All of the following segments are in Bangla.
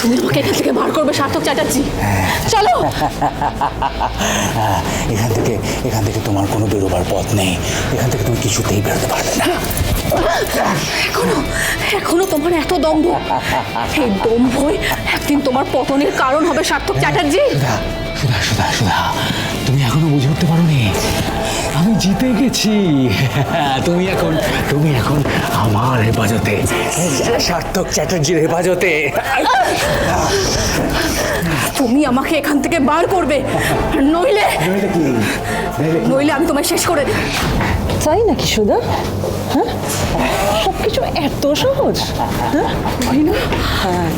তুমি আমাকে এখান থেকে বার করবে সার্থক চ্যাটার্জি। চলো এখান থেকে তোমার কোনো বেরোবার পথ নেই। এখান থেকে তুমি কিছুতেই বেরোতে পারবে না। এখনো তোমার এত দম্ভ? এই দম্ভই একদিন তোমার পতনের কারণ হবে সার্থক চ্যাটার্জি। সুধা সুধা সুধা, তুমি এখনো বুঝে উঠতে পারোনি, আমি জিতে গেছি। তুমি এখন আমার হেফাজতে, সার্থক চ্যাটার্জির হেফাজতে। তুমি আমাকে এখান থেকে বার করবে, নইলে আমি তোমায় শেষ করে দেব। তাই নাকি সুধা? হ্যাঁ, সবকিছু এত সহজ?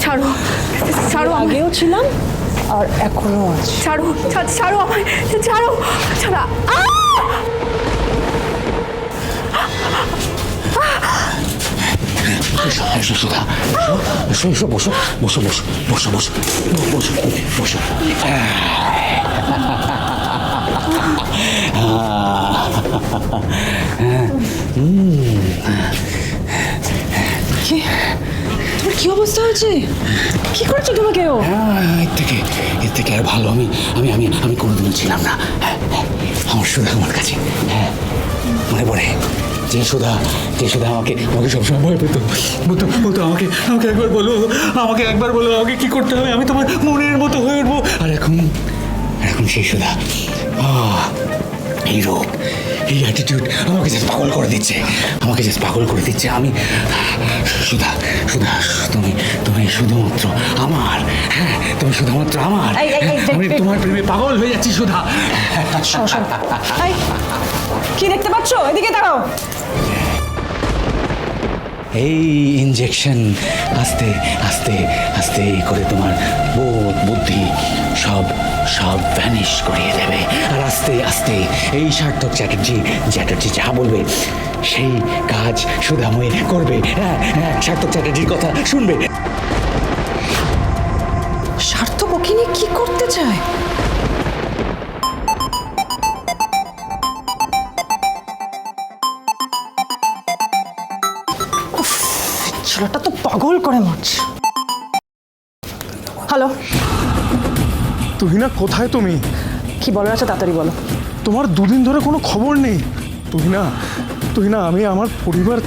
ছাড়ো ছাড়ো, আগেও ছিলাম আর এখনো আছি। ছাড়ো ছাড়ো আমায়, ছাড়ো ছাড়া। সুধা, এসো, বসো বসো বসো বসো বসো বসো বসো। তোমার কি অবস্থা হয়েছে? কি করেছো তোমাকে ও? এর থেকে আর ভালো আমি আমি আমি আমি কোনোদিন ছিলাম না। আমার সুধা আমার কাছে, মনে পড়ে যে সুধা আমাকে সবসময় ভয় পেত, বলতো আমাকে একবার বলো আমাকে কি করতে হবে, আমি তোমার মনের মতো হয়ে উঠবো। আর এখন সেই সুধা, এই রূপ, এই অ্যাটিটিউড আমাকে জাস্ট পাগল করে দিচ্ছে। আমি সুধা, তুমি শুধুমাত্র আমার। হ্যাঁ, তুমি শুধুমাত্র আমার। আমি তোমার প্রেমে পাগল হয়ে যাচ্ছি সুধা। কি দেখতে পাচ্ছ? এদিকে দাঁড়াও। এই ইনজেকশন আস্তে আস্তে আস্তে করে তোমার বোধ বুদ্ধি সব ভ্যানিশ করিয়ে দেবে। আর আস্তে আস্তে এই সার্থক চ্যাটার্জি যা বলবে সেই কাজ সুধাময়ী করবে। হ্যাঁ, সার্থক চ্যাটার্জির কথা শুনবে। সার্থক ওকে নিয়ে কি করতে চায়? ছেলেটা তো পাগল করে মারছে। হ্যালো তুহিনা, কোথায় তুমি? কি বলার আছে তাড়াতাড়ি বলো। তোমার দুদিন ধরে কোনো খবর নেই। তুহিনা, আমি আমার পরিবার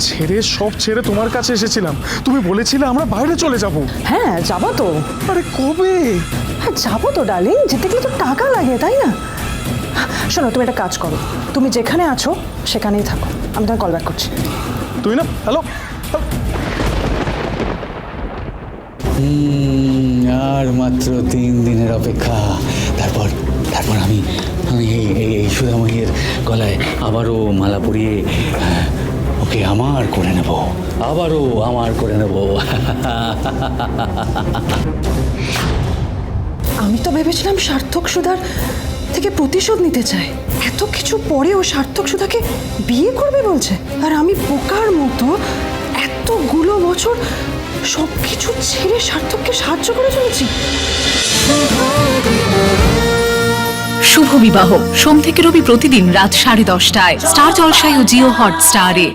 সব ছেড়ে তোমার কাছে এসেছিলাম। তুমি বলেছিলে আমরা বাইরে চলে যাব। হ্যাঁ, যাবো তো। আরে কবে? হ্যাঁ, যাবো তো ডার্লিং। যেতে গেলে তো টাকা লাগে, তাই না? শোনো, তুমি একটা কাজ করো, তুমি যেখানে আছো সেখানেই থাকো, আমি তোমায় কল ব্যাক করছি। তুহিনা, হ্যালো। আর মাত্র 3 দিনের অপেক্ষা, তারপর আমি এই সুধাময়ীর গলায় আবারও মালা পরিয়ে ওকে আমার করে নেব। আমি তো ভেবেছিলাম সার্থক সুধার থেকে প্রতিশোধ নিতে চায়। এত কিছু পরেও সার্থক সুধাকে বিয়ে করবে বলছে, আর আমি বোকার মতো এতগুলো বছর সব কিছু ছেড়ে সার্থককে সাহায্য করে চলেছি। শুভ বিবাহ সোম থেকে রবি প্রতিদিন রাত 10:30টায় স্টার জলসায় ও জিও হটস্টারে।